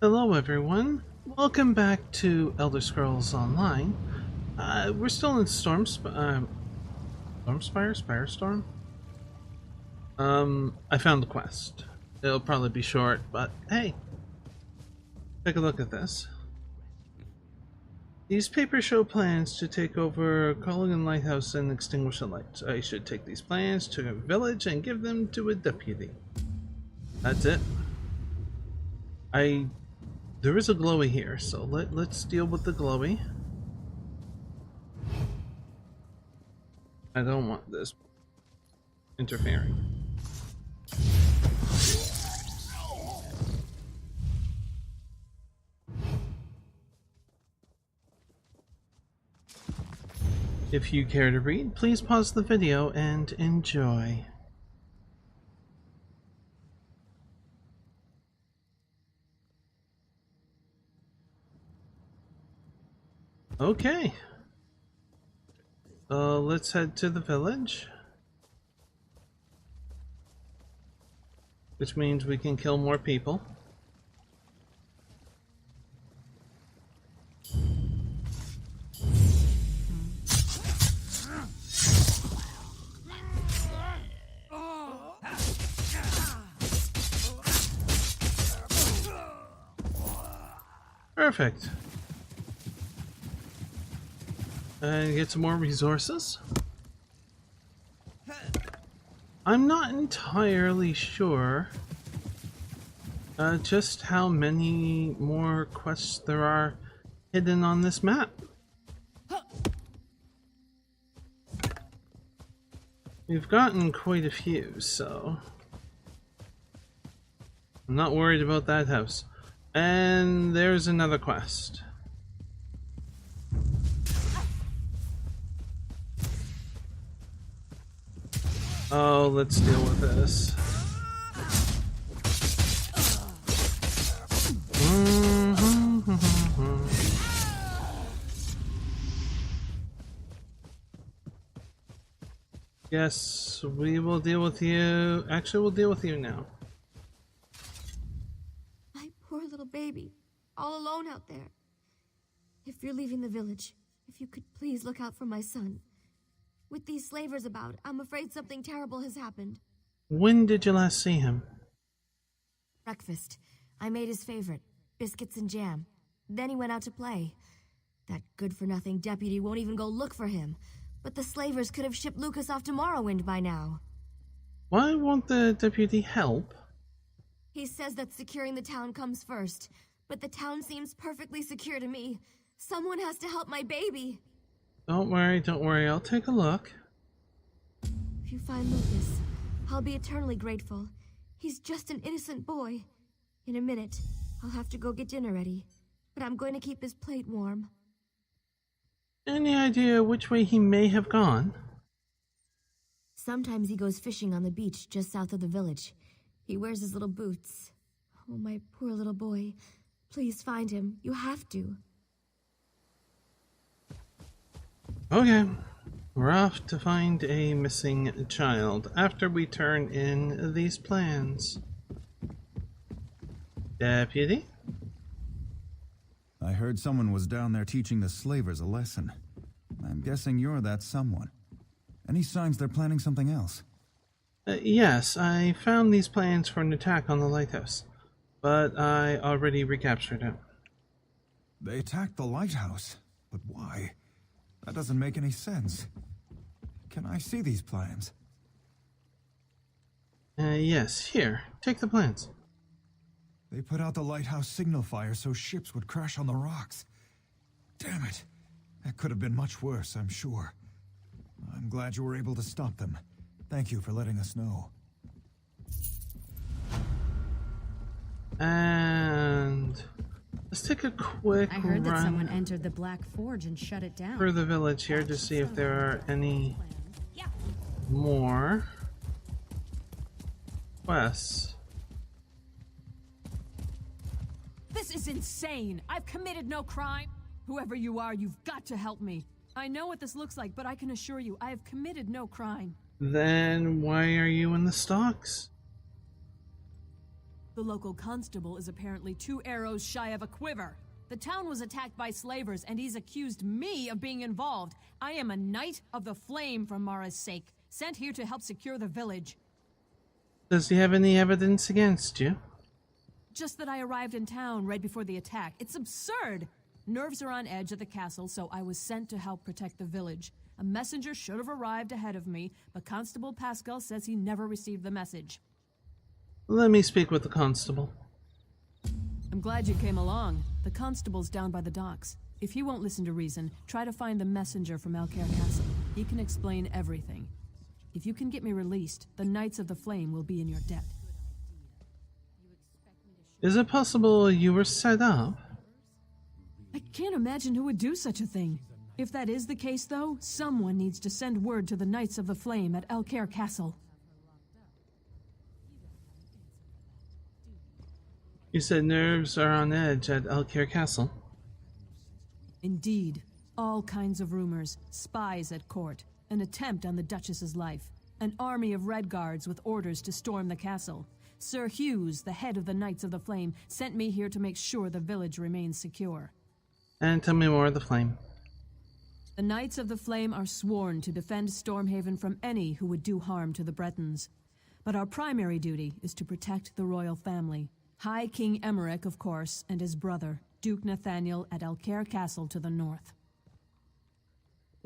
Hello everyone, welcome back to Elder Scrolls Online. We're still in Stormspire? Spirestorm? I found the quest. It'll probably be short, but hey, take a look at this. These papers show plans to take over Culligan Lighthouse and extinguish the lights. I should take these plans to a village and give them to a deputy. That's it. There is a glowy here, so let's deal with the glowy. I don't want this interfering. If you care to read, please pause the video and enjoy. Okay. Let's head to the village. Which means we can kill more people. Perfect. And get some more resources. I'm not entirely sure just how many more quests there are hidden on this map. We've gotten quite a few, so I'm not worried about that house. And there's another quest. Oh, let's deal with this. Yes, we will deal with you. Actually, we'll deal with you now. My poor little baby, all alone out there. If you're leaving the village, if you could please look out for my son. With these slavers about, I'm afraid something terrible has happened. When did you last see him? Breakfast. I made his favorite, biscuits and jam. Then he went out to play. That good-for-nothing deputy won't even go look for him. But the slavers could have shipped Lucas off to Morrowind by now. Why won't the deputy help? He says that securing the town comes first, but the town seems perfectly secure to me. Someone has to help my baby. Don't worry, I'll take a look. If you find Lucas, I'll be eternally grateful. He's just an innocent boy. In a minute, I'll have to go get dinner ready, but I'm going to keep his plate warm. Any idea which way he may have gone? Sometimes he goes fishing on the beach just south of the village. He wears his little boots. Oh, my poor little boy. Please find him. You have to. Okay, we're off to find a missing child after we turn in these plans. Deputy? I heard someone was down there teaching the slavers a lesson. I'm guessing you're that someone. Any signs they're planning something else? Yes, I found these plans for an attack on the lighthouse, but I already recaptured it. They attacked the lighthouse, but why? That doesn't make any sense. Can I see these plans? Yes, here, take the plans. They put out the lighthouse signal fire so ships would crash on the rocks. Damn it. That could have been much worse, I'm sure. I'm glad you were able to stop them. Thank you for letting us know. And let's take a quick I heard that someone run entered the Black Forge and shut it down. through the village here to see if there are any more quests. This is insane! I've committed no crime! Whoever you are, you've got to help me. I know what this looks like, but I can assure you, I have committed no crime. Then why are you in the stocks? The local constable is apparently 2 arrows shy of a quiver. The town was attacked by slavers, and he's accused me of being involved. I am a Knight of the Flame for Mara's sake, sent here to help secure the village. Does he have any evidence against you? Just that I arrived in town right before the attack. It's absurd! Nerves are on edge at the castle, so I was sent to help protect the village. A messenger should have arrived ahead of me, but Constable Pascal says he never received the message. Let me speak with the constable. I'm glad you came along. The constable's down by the docks. If he won't listen to reason, try to find the messenger from Alcaire Castle. He can explain everything. If you can get me released, the Knights of the Flame will be in your debt. Is it possible you were set up? I can't imagine who would do such a thing. If that is the case, though, someone needs to send word to the Knights of the Flame at Alcaire Castle. You said nerves are on edge at Alcaire Castle. Indeed. All kinds of rumors, spies at court, an attempt on the Duchess's life, an army of Red Guards with orders to storm the castle. Sir Hughes, the head of the Knights of the Flame, sent me here to make sure the village remains secure. And tell me more of the flame. The Knights of the Flame are sworn to defend Stormhaven from any who would do harm to the Bretons. But our primary duty is to protect the royal family. High King Emmerich, of course, and his brother, Duke Nathaniel, at Alcaire Castle to the north.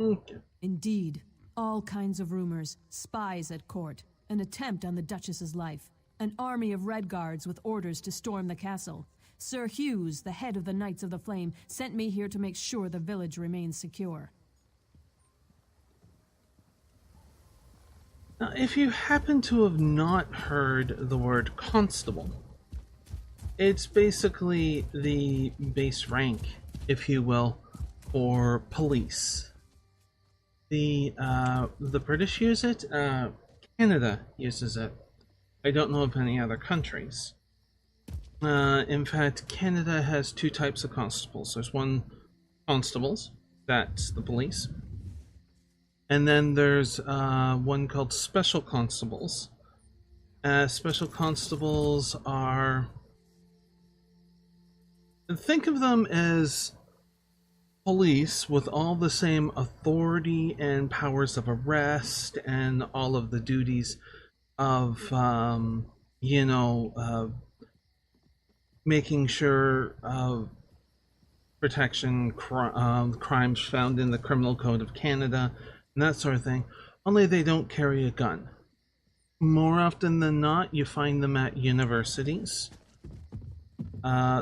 Okay. Indeed. All kinds of rumors, spies at court, an attempt on the Duchess's life, an army of Red Guards with orders to storm the castle. Sir Hughes, the head of the Knights of the Flame, sent me here to make sure the village remains secure. Now, if you happen to have not heard the word constable, it's basically the base rank, if you will, for police. The British use it. Canada uses it. I don't know of any other countries. In fact, Canada has 2 types of constables. There's one constables, that's the police. And then there's one called special constables. Special constables are... think of them as police with all the same authority and powers of arrest and all of the duties of, making sure protection, crimes found in the Criminal Code of Canada, and that sort of thing. Only they don't carry a gun. More often than not, you find them at universities.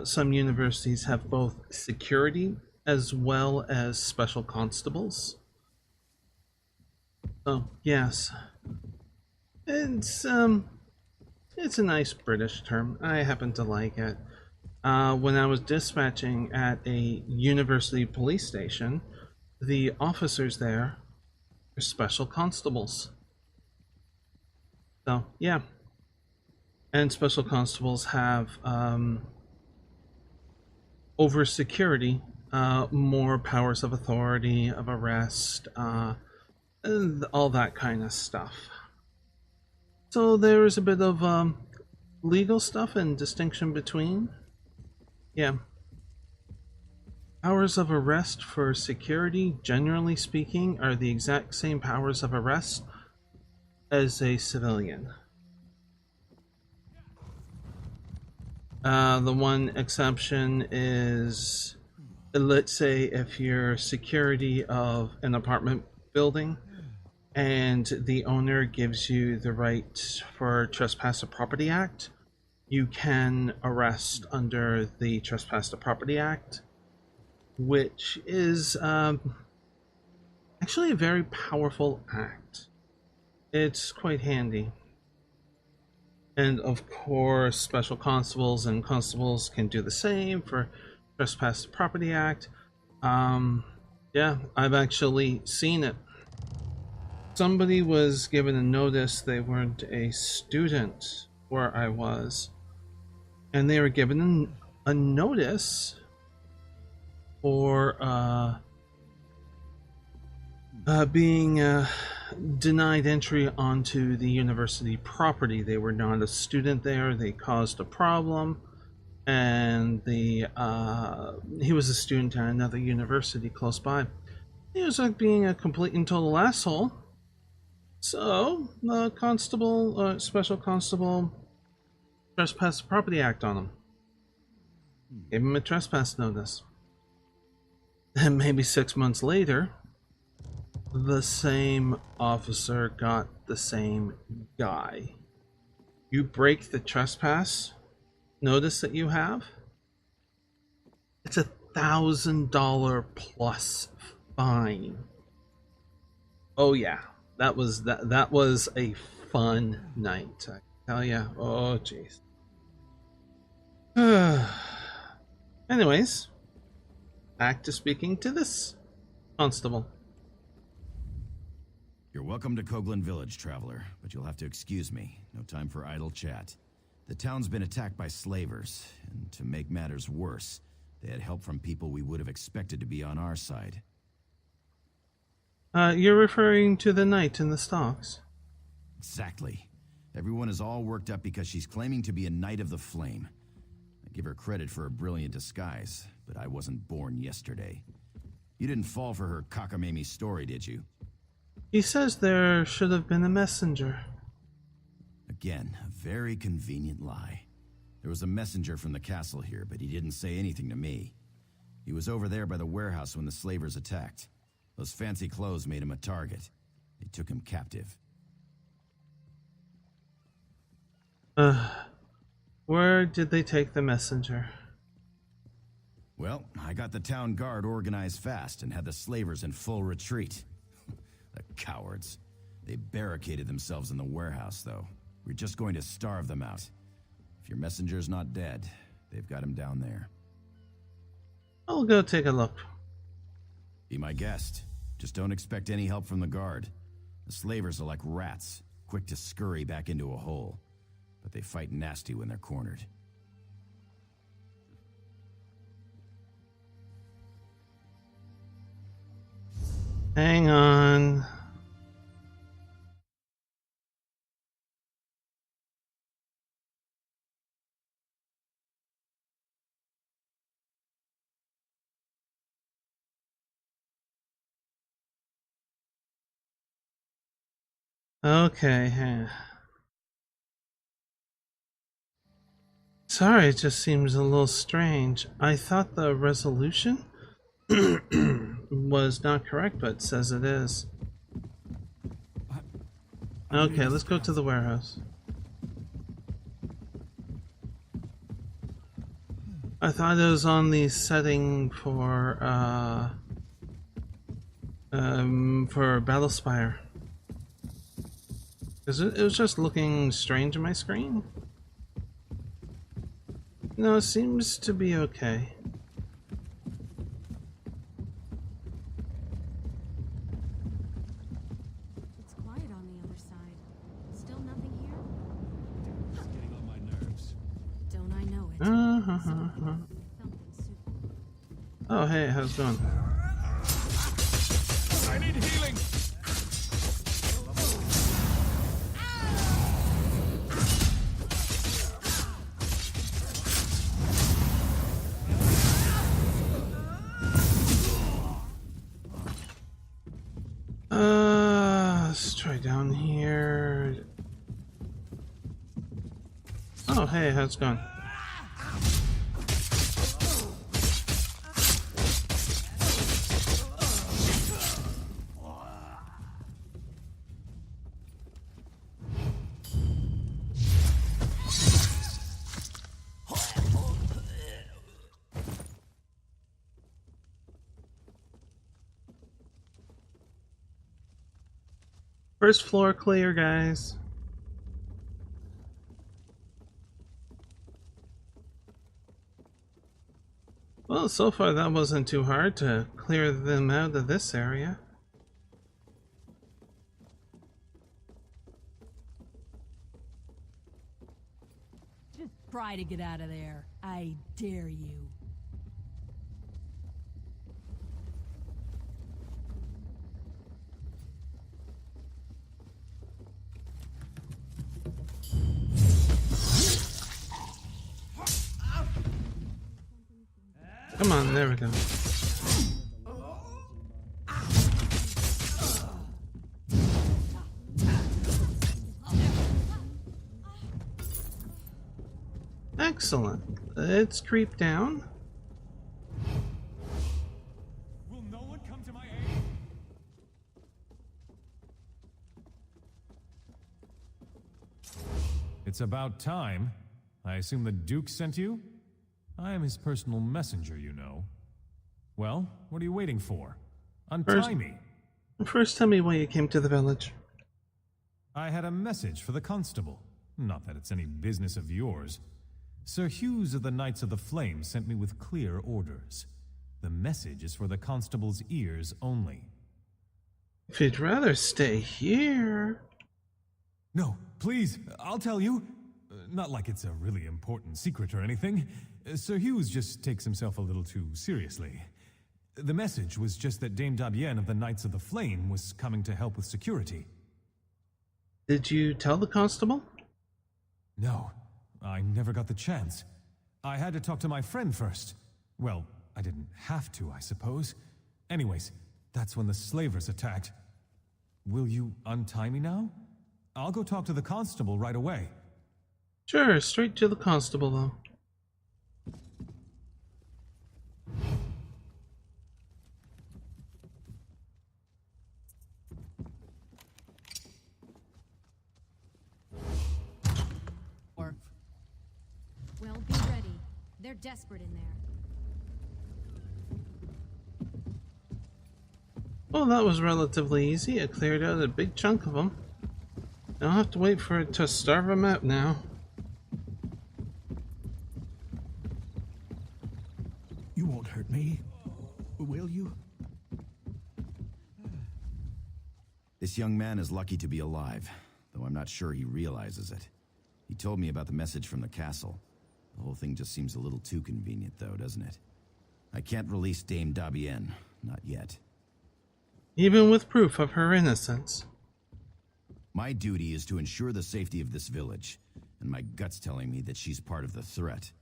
Some universities have both security as well as special constables. So, yes. It's a nice British term. I happen to like it. When I was dispatching at a university police station, the officers there are special constables. So, yeah. And special constables have, over security, more powers of authority, of arrest, and all that kind of stuff. So there is a bit of legal stuff and distinction between. Yeah. Powers of arrest for security, generally speaking, are the exact same powers of arrest as a civilian. The one exception is, let's say if you're security of an apartment building and the owner gives you the right for Trespass of Property Act, you can arrest under the Trespass of Property Act, which is actually a very powerful act. It's quite handy. And of course, special constables and constables can do the same for Trespass of Property Act. Yeah, I've actually seen it. Somebody was given a notice. They weren't a student where I was, and they were given a notice for being denied entry onto the university property. They were not a student there. They caused a problem, and he was a student at another university close by. He was like being a complete and total asshole. So the constable, special constable, trespassed the Property Act on him. Gave him a trespass notice. And maybe 6 months later, the same officer got the same guy. You break the trespass notice that you have, it's $1,000 plus fine. Oh yeah, that was a fun night, I tell ya. Oh jeez. Anyways, back to speaking to this constable. You're welcome to Coghlan Village, traveler, but you'll have to excuse me. No time for idle chat. The town's been attacked by slavers, and to make matters worse, they had help from people we would have expected to be on our side. You're referring to the knight in the stocks? Exactly. Everyone is all worked up because she's claiming to be a Knight of the Flame. I give her credit for a brilliant disguise, but I wasn't born yesterday. You didn't fall for her cockamamie story, did you? He says there should have been a messenger. Again, a very convenient lie. There was a messenger from the castle here, but he didn't say anything to me. He was over there by the warehouse when the slavers attacked. Those fancy clothes made him a target. They took him captive. Where did they take the messenger? Well, I got the town guard organized fast and had the slavers in full retreat. The cowards. They barricaded themselves in the warehouse, though. We're just going to starve them out. If your messenger's not dead, they've got him down there. I'll go take a look. Be my guest. Just don't expect any help from the guard. The slavers are like rats, quick to scurry back into a hole. But they fight nasty when they're cornered. Hang on. Okay. Sorry, it just seems a little strange. I thought the resolution was not correct, but it says it is. Okay, let's go to the warehouse. I thought it was on the setting for Battlespire. Because it was just looking strange on my screen. No, it seems to be okay. It's quiet on the other side. Still nothing here? It's getting on my nerves. Don't I know it? Something super. Oh, hey, how's it going? I need healing! Let's try down here. Oh, hey, how's it going? First floor clear, guys. Well, so far that wasn't too hard to clear them out of this area. Just try to get out of there. I dare you. Come on, there we go. Excellent. Let's creep down. Will no one come to my aid? It's about time. I assume the Duke sent you? I am his personal messenger, you know. Well, what are you waiting for? Untie me. First, tell me why you came to the village. I had a message for the constable. Not that it's any business of yours. Sir Hughes of the Knights of the Flame sent me with clear orders. The message is for the constable's ears only. If you'd rather stay here... No, please, I'll tell you. Not like it's a really important secret or anything. Sir Hughes just takes himself a little too seriously. The message was just that Dame Dabienne of the Knights of the Flame was coming to help with security. Did you tell the constable? No, I never got the chance. I had to talk to my friend first. Well, I didn't have to, I suppose. Anyways, that's when the slavers attacked. Will you untie me now? I'll go talk to the constable right away. Sure, straight to the constable, though. Well, be ready. They're desperate in there. Well, that was relatively easy. I cleared out a big chunk of them. I'll have to wait for it to starve them out now. You won't hurt me, will you? This young man is lucky to be alive, though I'm not sure he realizes it. He told me about the message from the castle. The whole thing just seems a little too convenient, though, doesn't it? I can't release Dame Dabienne. Not yet. Even with proof of her innocence. My duty is to ensure the safety of this village, and my gut's telling me that she's part of the threat.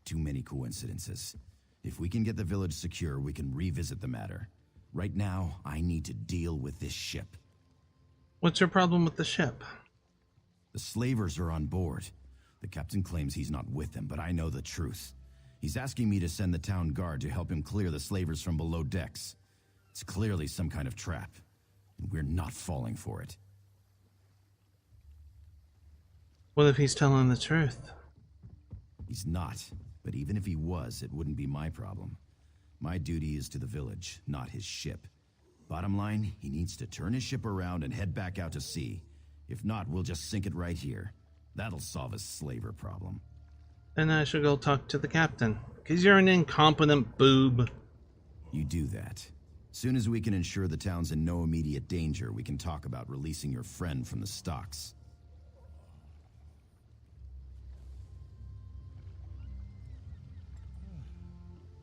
Too many coincidences. If we can get the village secure, we can revisit the matter. Right now, I need to deal with this ship. What's your problem with the ship? The slavers are on board. The captain claims he's not with them, but I know the truth. He's asking me to send the town guard to help him clear the slavers from below decks. It's clearly some kind of trap, and we're not falling for it. What if he's telling the truth? He's not, but even if he was, it wouldn't be my problem. My duty is to the village, not his ship. Bottom line, he needs to turn his ship around and head back out to sea. If not, we'll just sink it right here. That'll solve his slaver problem. Then I should go talk to the captain, because you're an incompetent boob. You do that. Soon as we can ensure the town's in no immediate danger, we can talk about releasing your friend from the stocks.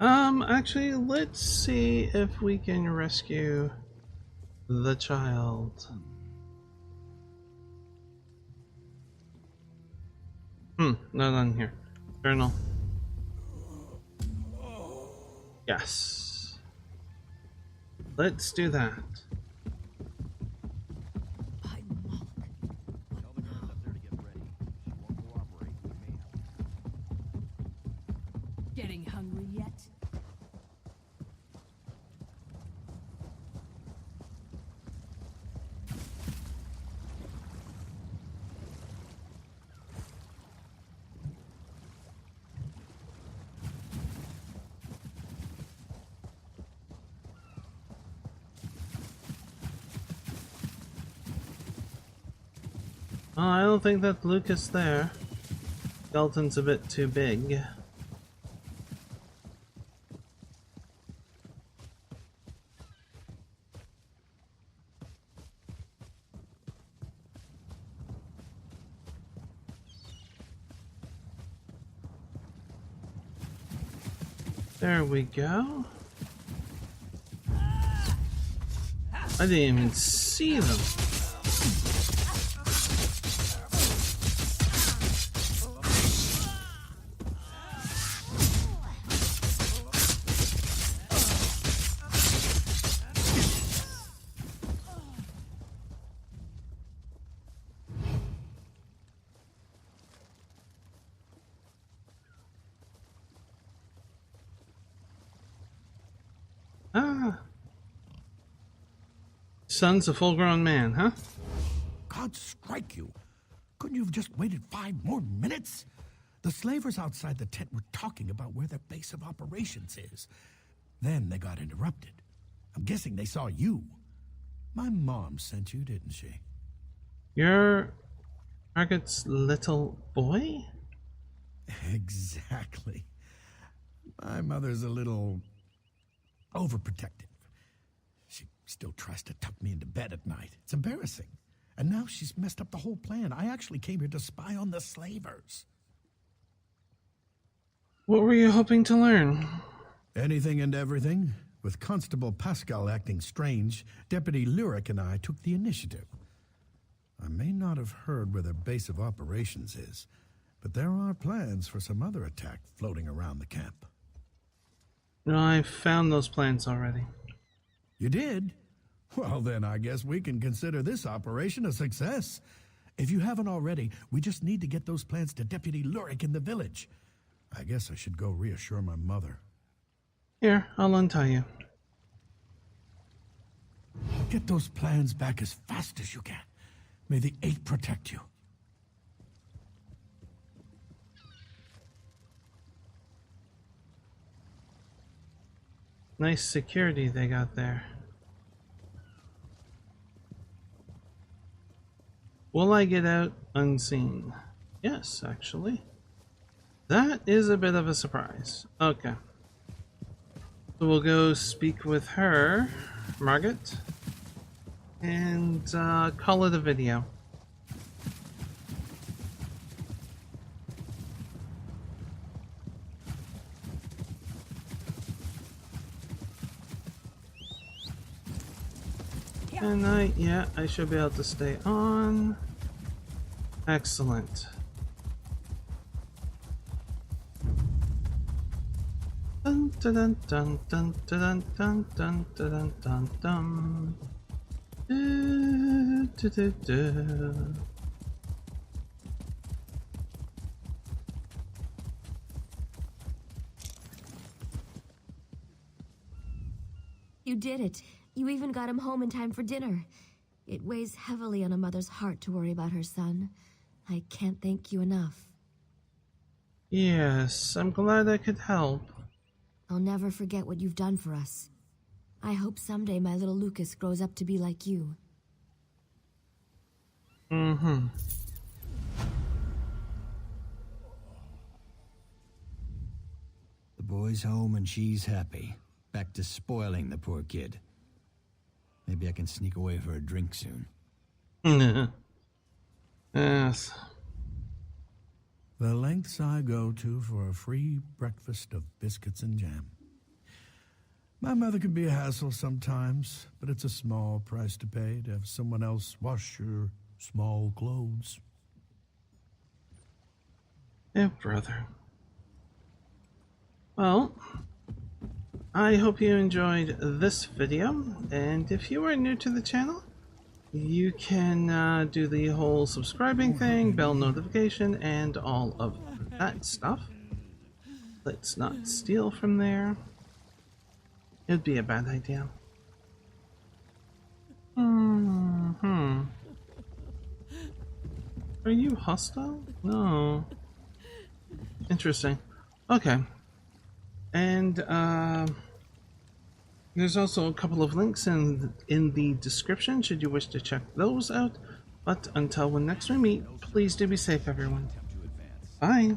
Actually, let's see if we can rescue the child. Not on here. Journal. Yes. Let's do that. Tell the guards up there to get ready. She won't cooperate. We may have. Getting hungry yet? Oh, I don't think that Luke is there. Skeleton's a bit too big. There we go. I didn't even see them. Ah. Son's a full-grown man, huh? God strike you. Couldn't you have just waited 5 more minutes? The slavers outside the tent were talking about where their base of operations is. Then they got interrupted. I'm guessing they saw you. My mom sent you, didn't she? You're Margaret's little boy? Exactly. My mother's a little overprotective. She still tries to tuck me into bed at night. It's embarrassing. And now she's messed up the whole plan. I actually came here to spy on the slavers. What were you hoping to learn? Anything and everything. With Constable Pascal acting strange, Deputy Lyric and I took the initiative. I may not have heard where their base of operations is, but there are plans for some other attack floating around the camp. No, I found those plans already. You did? Well, then I guess we can consider this operation a success. If you haven't already, we just need to get those plans to Deputy Lyric in the village. I guess I should go reassure my mother. Here, I'll untie you. Get those plans back as fast as you can. May the Eight protect you. Nice security they got there. Will I get out unseen? Yes, actually. That is a bit of a surprise. Okay. So we'll go speak with her, Margaret, and call it a video. And I should be able to stay on. Excellent. Dun dun dun dun dun dun dun dun dun dun. Du, du, du, du. You did it. You even got him home in time for dinner. It weighs heavily on a mother's heart to worry about her son. I can't thank you enough. Yes, I'm glad I could help. I'll never forget what you've done for us. I hope someday my little Lucas grows up to be like you. The boy's home and she's happy. Back to spoiling the poor kid. Maybe I can sneak away for a drink soon. Yes. The lengths I go to for a free breakfast of biscuits and jam. My mother can be a hassle sometimes, but it's a small price to pay to have someone else wash your small clothes. Yeah, brother. Well, I hope you enjoyed this video, and if you are new to the channel, you can do the whole subscribing thing, bell notification, and all of that stuff. Let's not steal from there. It'd be a bad idea. Are you hostile? No. Interesting. Okay. And there's also a couple of links in the description should you wish to check those out. But until when next we meet, please do be safe, everyone. Bye.